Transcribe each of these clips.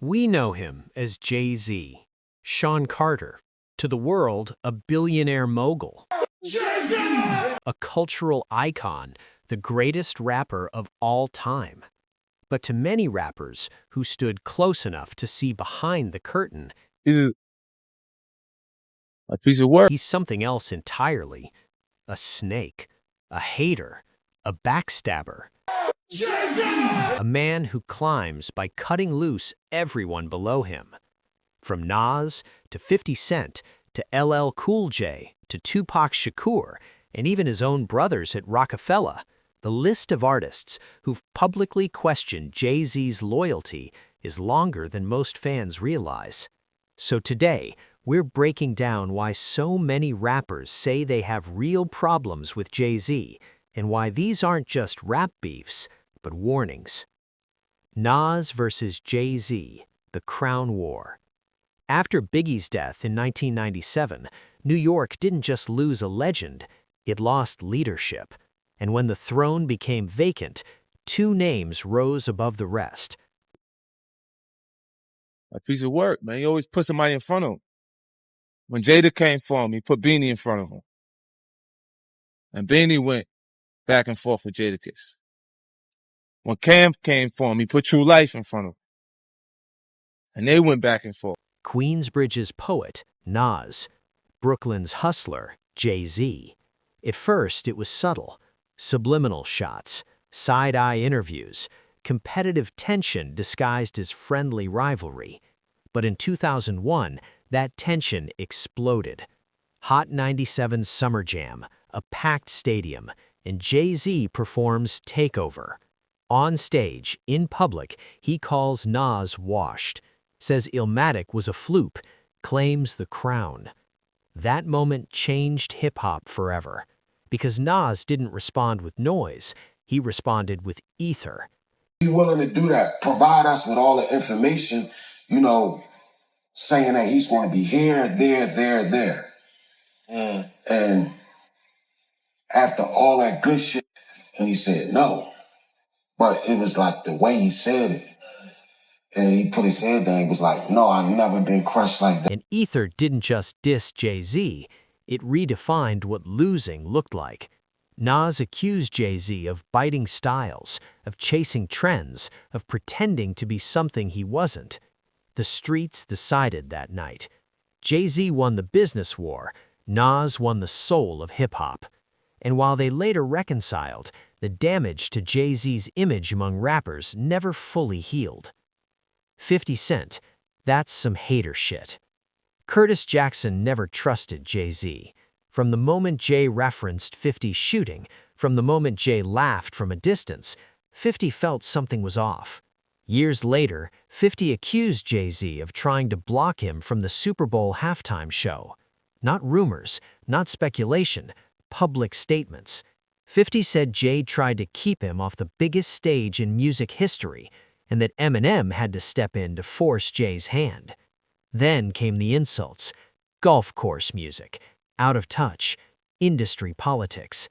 We know him as JayZ, Sean Carter, to the world a billionaire mogul, a cultural icon, the greatest rapper of all time. But to many rappers who stood close enough to see behind the curtain, He's a piece of work. he's something else entirely. A snake, a hater, a backstabber. A man who climbs by cutting loose everyone below him. From Nas to 50 Cent to LL Cool J to Tupac Shakur and even his own brothers at Roc-A-Fella, the list of artists who've publicly questioned JayZ's loyalty is longer than most fans realize. So today, we're breaking down why so many rappers say they have real problems with JayZ and why these aren't just rap beefs, but warnings. Nas versus JayZ, the Crown War. After Biggie's death in 1997, New York didn't just lose a legend, it lost leadership. And when the throne became vacant, two names rose above the rest. A piece of work, man. He always put somebody in front of him. When Jada came for him, he put Beanie in front of him. And Beanie went back and forth with Jadakiss. When Cam came for him, he put True Life in front of him. And they went back and forth. Queensbridge's poet, Nas. Brooklyn's hustler, JayZ. At first, it was subtle. Subliminal shots, side-eye interviews, competitive tension disguised as friendly rivalry. But in 2001, that tension exploded. Hot 97's Summer Jam, a packed stadium, and JayZ performs Takeover. On stage, in public, he calls Nas washed, says Illmatic was a fluke, claims the crown. That moment changed hip-hop forever. Because Nas didn't respond with noise, he responded with ether. He's willing to do that, provide us with all the information, saying that he's going to be here, there. And after all that good shit, and he said no. But it was like the way he said it. And he put his head down, he was like, no, I've never been crushed like that. And ether didn't just diss JayZ, it redefined what losing looked like. Nas accused JayZ of biting styles, of chasing trends, of pretending to be something he wasn't. The streets decided that night. JayZ won the business war, Nas won the soul of hip-hop. And while they later reconciled, the damage to JayZ's image among rappers never fully healed. 50 Cent, that's some hater shit. Curtis Jackson never trusted JayZ. From the moment Jay referenced 50's shooting, from the moment Jay laughed from a distance, 50 felt something was off. Years later, 50 accused JayZ of trying to block him from the Super Bowl halftime show. Not rumors, not speculation, public statements. 50 said Jay tried to keep him off the biggest stage in music history, and that Eminem had to step in to force Jay's hand. Then came the insults, golf course music, out of touch, industry politics.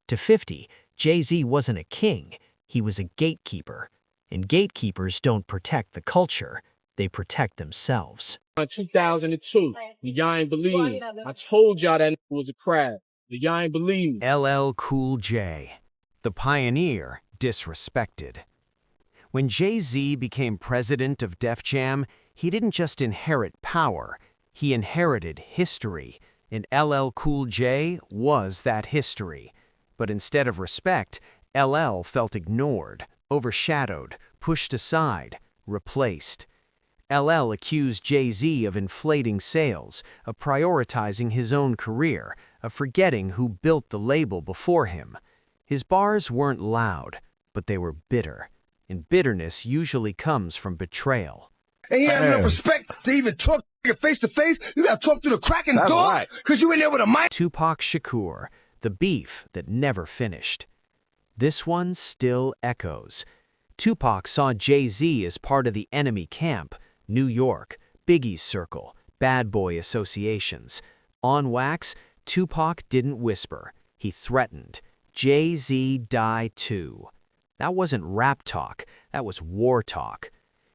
To 50, JayZ wasn't a king, he was a gatekeeper. And gatekeepers don't protect the culture, they protect themselves. In 2002, y'all ain't believe me. I told y'all that was a crab. Y'all ain't believe me. LL Cool J, the pioneer disrespected. When JayZ became president of Def Jam, he didn't just inherit power, he inherited history, and LL Cool J was that history. But instead of respect, LL felt ignored, overshadowed, pushed aside, replaced. LL accused JayZ of inflating sales, of prioritizing his own career, of forgetting who built the label before him. His bars weren't loud, but they were bitter. And bitterness usually comes from betrayal. And he has no respect to even talk face to face. You gotta talk through the cracking door because you in there with a mic. Tupac Shakur, the beef that never finished. This one still echoes. Tupac saw JayZ as part of the enemy camp, New York, Biggie's circle, bad boy associations. On wax, Tupac didn't whisper. He threatened, JayZ die too. That wasn't rap talk, that was war talk.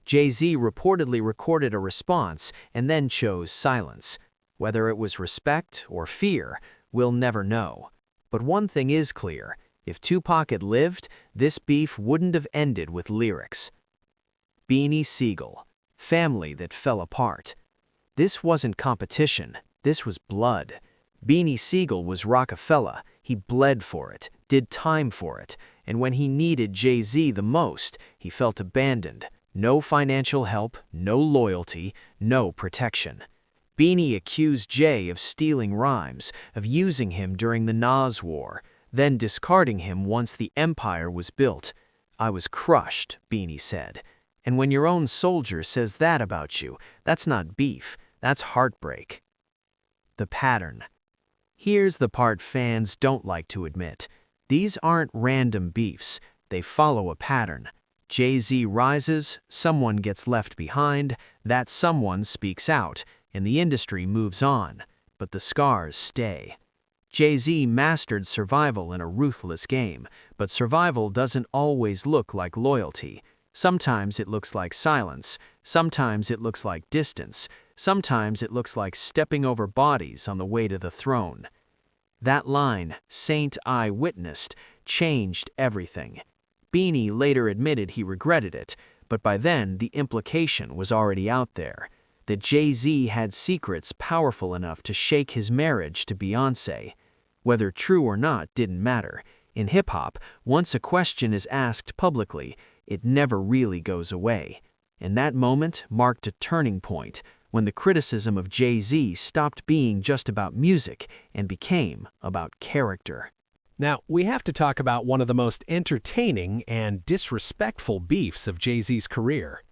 JayZ reportedly recorded a response and then chose silence. Whether it was respect or fear, we'll never know. But one thing is clear: if Tupac had lived, this beef wouldn't have ended with lyrics. Beanie Sigel, family that fell apart. This wasn't competition, this was blood. Beanie Sigel was Roc-A-Fella. He bled for it, did time for it, and when he needed JayZ the most, he felt abandoned. No financial help, no loyalty, no protection. Beanie accused Jay of stealing rhymes, of using him during the Nas war, then discarding him once the empire was built. "I was crushed," Beanie said. And when your own soldier says that about you, that's not beef, that's heartbreak. The pattern. Here's the part fans don't like to admit. These aren't random beefs, they follow a pattern. JayZ rises, someone gets left behind, that someone speaks out, and the industry moves on, but the scars stay. JayZ mastered survival in a ruthless game, but survival doesn't always look like loyalty. Sometimes it looks like silence, sometimes it looks like distance, sometimes it looks like stepping over bodies on the way to the throne. That line, "Saint I witnessed," changed everything. Beanie later admitted he regretted it, but by then the implication was already out there, that JayZ had secrets powerful enough to shake his marriage to Beyoncé. Whether true or not didn't matter. In hip-hop, once a question is asked publicly, it never really goes away. And that moment marked a turning point, when the criticism of JayZ stopped being just about music and became about character. Now, we have to talk about one of the most entertaining and disrespectful beefs of JayZ's career.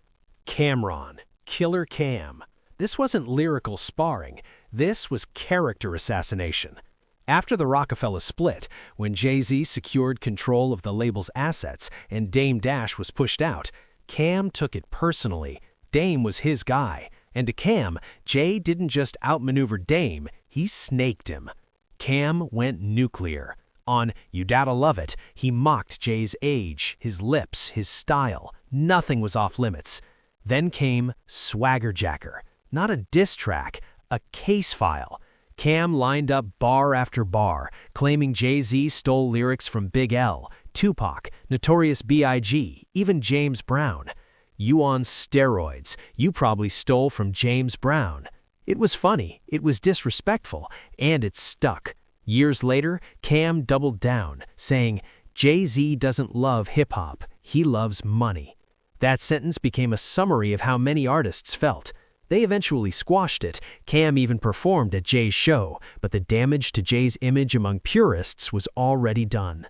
Cam'ron, Killer Cam. This wasn't lyrical sparring, this was character assassination. After the Roc-A-Fella split, when JayZ secured control of the label's assets and Dame Dash was pushed out, Cam took it personally. Dame was his guy. And to Cam, Jay didn't just outmaneuver Dame, he snaked him. Cam went nuclear. On You Gotta Love It, he mocked Jay's age, his lips, his style. Nothing was off limits. Then came Swagger Jacker. Not a diss track, a case file. Cam lined up bar after bar, claiming JayZ stole lyrics from Big L, Tupac, Notorious B.I.G., even James Brown. "You on steroids, you probably stole from James Brown." It was funny, it was disrespectful, and it stuck. Years later, Cam doubled down, saying, "JayZ doesn't love hip-hop, he loves money." That sentence became a summary of how many artists felt. They eventually squashed it. Cam even performed at Jay's show, but the damage to Jay's image among purists was already done.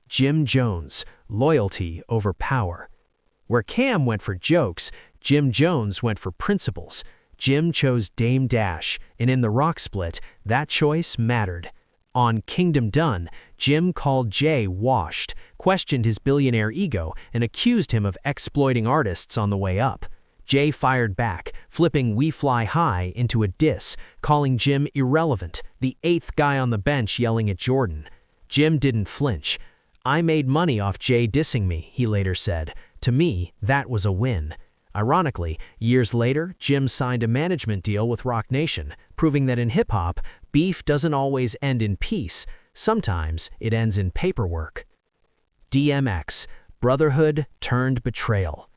Jim Jones, loyalty over power. Where Cam went for jokes, Jim Jones went for principles. Jim chose Dame Dash, and in the rock split, that choice mattered. On Kingdom Done, Jim called Jay washed, questioned his billionaire ego, and accused him of exploiting artists on the way up. Jay fired back, flipping We Fly High into a diss, calling Jim irrelevant, the eighth guy on the bench yelling at Jordan. Jim didn't flinch. "I made money off Jay dissing me," he later said. "To me, that was a win." Ironically, years later, Jim signed a management deal with Roc Nation, proving that in hip-hop, beef doesn't always end in peace. Sometimes it ends in paperwork. DMX, brotherhood turned betrayal.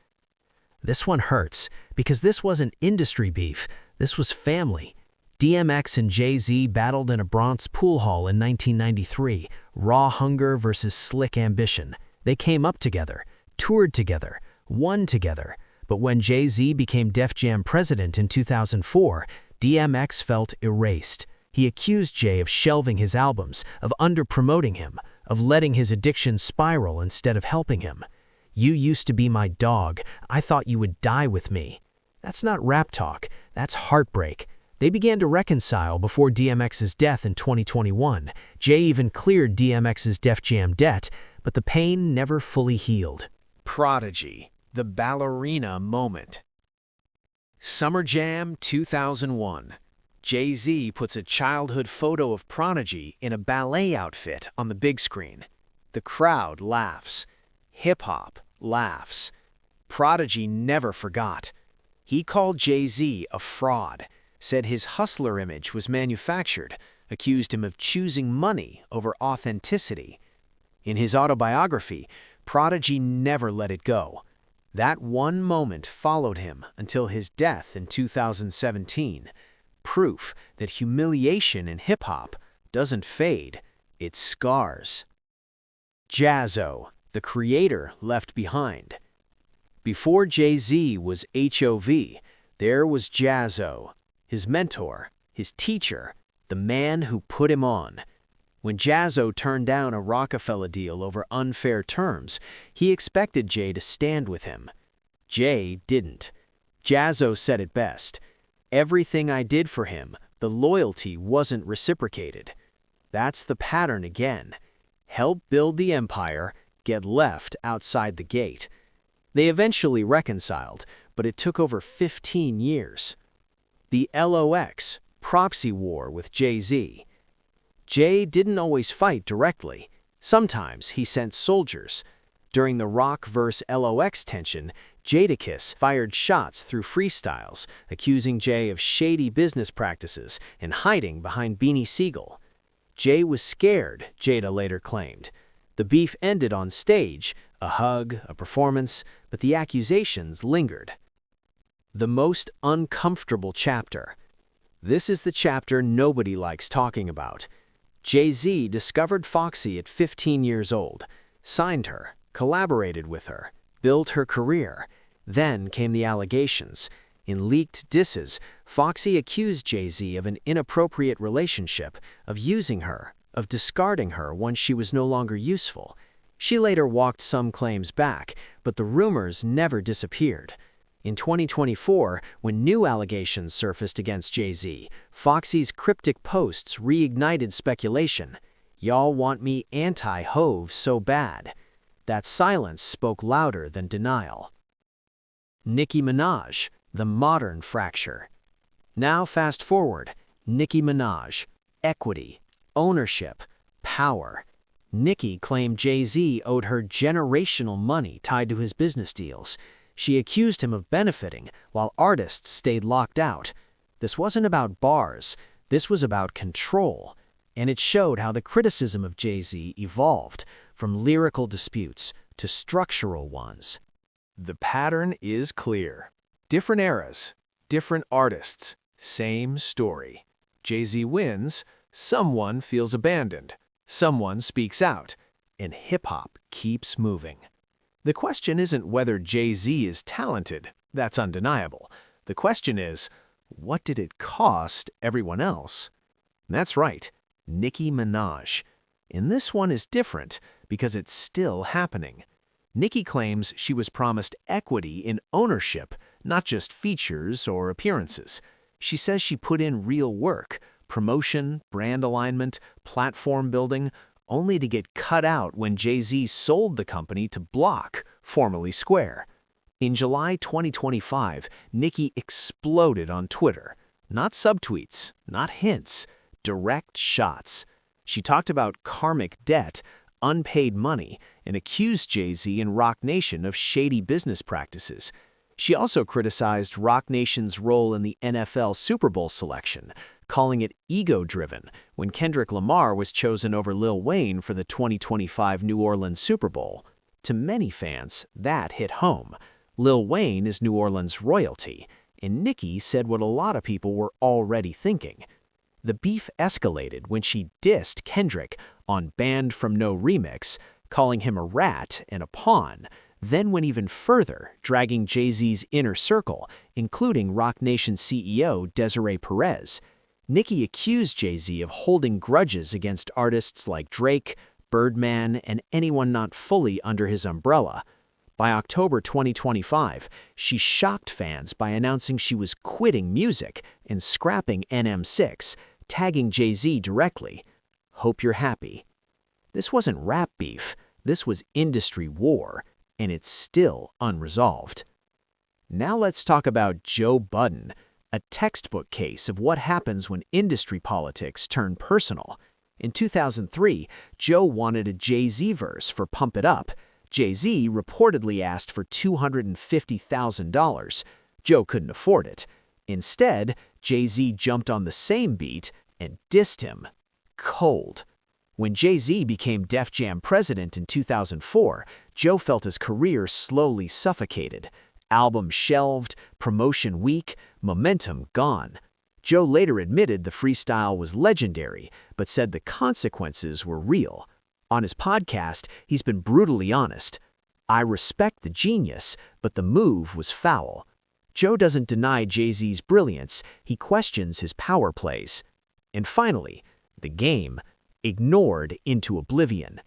This one hurts, because this wasn't industry beef, this was family. DMX and JayZ battled in a Bronx pool hall in 1993, raw hunger versus slick ambition. They came up together, toured together, won together. But when JayZ became Def Jam president in 2004, DMX felt erased. He accused Jay of shelving his albums, of under-promoting him, of letting his addiction spiral instead of helping him. "You used to be my dog. I thought you would die with me." That's not rap talk. That's heartbreak. They began to reconcile before DMX's death in 2021. Jay even cleared DMX's Def Jam debt, but the pain never fully healed. Prodigy, the ballerina moment. Summer Jam 2001. JayZ puts a childhood photo of Prodigy in a ballet outfit on the big screen. The crowd laughs. Hip-hop laughs. Prodigy never forgot. He called JayZ a fraud, said his hustler image was manufactured, accused him of choosing money over authenticity. In his autobiography, Prodigy never let it go. That one moment followed him until his death in 2017, proof that humiliation in hip-hop doesn't fade, it scars. Jazzo, the creator left behind. Before JayZ was HOV, there was Jazzo, his mentor, his teacher, the man who put him on. When Jazzo turned down a Roc-A-Fella deal over unfair terms, he expected Jay to stand with him. Jay didn't. Jazzo said it best. Everything I did for him, the loyalty wasn't reciprocated. That's the pattern again. Help build the empire, get left outside the gate. They eventually reconciled, but it took over 15 years. The LOX, proxy war with JayZ. Jay didn't always fight directly. Sometimes he sent soldiers. During the Roc vs. LOX tension, Jadakiss fired shots through freestyles, accusing Jay of shady business practices and hiding behind Beanie Sigel. Jay was scared, Jada later claimed. The beef ended on stage, a hug, a performance, but the accusations lingered. The most uncomfortable chapter. This is the chapter nobody likes talking about. JayZ discovered Foxy at 15 years old, signed her, collaborated with her, built her career. Then came the allegations. In leaked disses, Foxy accused JayZ of an inappropriate relationship, of using her, of discarding her once she was no longer useful. She later walked some claims back, but the rumors never disappeared. In 2024, when new allegations surfaced against JayZ, Foxy's cryptic posts reignited speculation. "Y'all want me anti-Hove so bad." That silence spoke louder than denial. Nicki Minaj, the modern fracture. Now fast forward, Nicki Minaj, equity, ownership, power. Nicki claimed JayZ owed her generational money tied to his business deals. She accused him of benefiting while artists stayed locked out. This wasn't about bars, this was about control. And it showed how the criticism of JayZ evolved from lyrical disputes to structural ones. The pattern is clear. Different eras, different artists, same story. JayZ wins, someone feels abandoned, someone speaks out, and hip-hop keeps moving. The question isn't whether JayZ is talented, that's undeniable. The question is, what did it cost everyone else? That's right, Nicki Minaj. And this one is different because it's still happening. Nicki claims she was promised equity in ownership, not just features or appearances. She says she put in real work, promotion, brand alignment, platform building, only to get cut out when JayZ sold the company to Block, formerly Square. In July 2025, Nicki exploded on Twitter. Not subtweets, not hints, direct shots. She talked about karmic debt, unpaid money, and accused JayZ and Roc Nation of shady business practices. She also criticized Roc Nation's role in the NFL Super Bowl selection, calling it ego-driven when Kendrick Lamar was chosen over Lil Wayne for the 2025 New Orleans Super Bowl. To many fans, that hit home. Lil Wayne is New Orleans royalty, and Nicki said what a lot of people were already thinking. The beef escalated when she dissed Kendrick on Banned From No Remix, calling him a rat and a pawn, then went even further, dragging JayZ's inner circle, including Roc Nation CEO Desiree Perez. Nicki accused JayZ of holding grudges against artists like Drake, Birdman, and anyone not fully under his umbrella. By October 2025, she shocked fans by announcing she was quitting music and scrapping NM6, tagging JayZ directly. Hope you're happy. This wasn't rap beef, this was industry war, and it's still unresolved. Now let's talk about Joe Budden, a textbook case of what happens when industry politics turn personal. In 2003, Joe wanted a JayZ verse for Pump It Up. JayZ reportedly asked for $250,000. Joe couldn't afford it. Instead, JayZ jumped on the same beat and dissed him. Cold. When JayZ became Def Jam president in 2004, Joe felt his career slowly suffocated. Album shelved, promotion weak, momentum gone. Joe later admitted the freestyle was legendary, but said the consequences were real. On his podcast, he's been brutally honest. I respect the genius, but the move was foul. Joe doesn't deny JayZ's brilliance, he questions his power plays. And finally, the game, ignored into oblivion.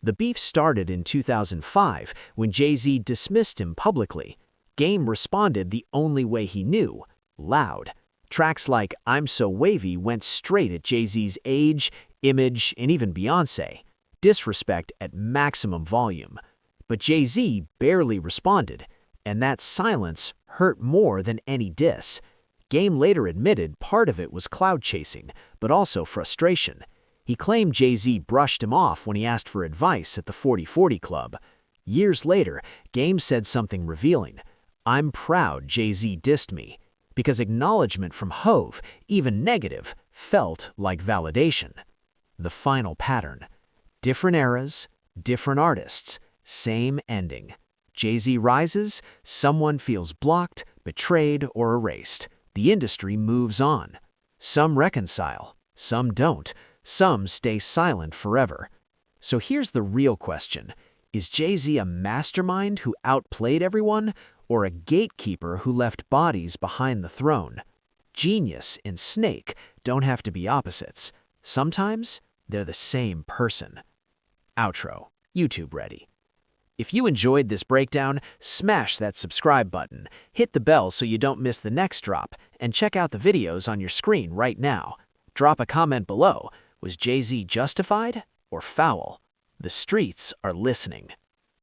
The beef started in 2005 when JayZ dismissed him publicly. Game responded the only way he knew, loud. Tracks like I'm So Wavy went straight at JayZ's age, image, and even Beyoncé. Disrespect at maximum volume. But JayZ barely responded, and that silence hurt more than any diss. Game later admitted part of it was cloud chasing, but also frustration. He claimed JayZ brushed him off when he asked for advice at the 40/40 Club. Years later, Game said something revealing. I'm proud JayZ dissed me, because acknowledgement from Hove, even negative, felt like validation. The final pattern. Different eras, different artists, same ending. JayZ rises, someone feels blocked, betrayed, or erased. The industry moves on. Some reconcile, some don't, some stay silent forever. So here's the real question. Is JayZ a mastermind who outplayed everyone, or a gatekeeper who left bodies behind the throne? Genius and snake don't have to be opposites. Sometimes they're the same person. Outro. YouTube ready. If you enjoyed this breakdown, smash that subscribe button, hit the bell so you don't miss the next drop, and check out the videos on your screen right now. Drop a comment below. Was JayZ justified or foul? The streets are listening.